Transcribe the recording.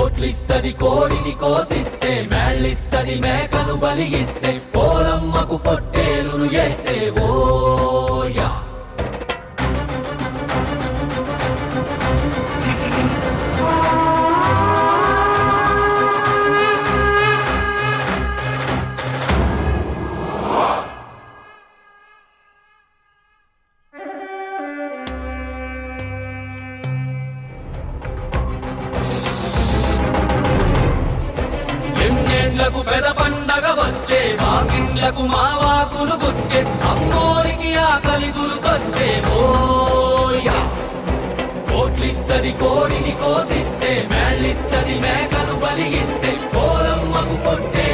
ఓట్లిస్తది కోడిని కోసిస్తే, మేళ్ళిస్తది మేకను బలిగిస్తే, పోలమ్మకు పొట్టేలును చేస్తే ఓయా. ఎన్నేళ్లకు పెద పండగ వచ్చే, వాకిండ్లకు మావాకులు గుచ్చే, అమ్మోరికి ఆకలి గురుకొచ్చే ఓయా. ఓట్లిస్తది కోడిని కోసిస్తే, మేళ్ళిస్తది మేకను బలిగిస్తే, పోలమ్మకు పొట్టే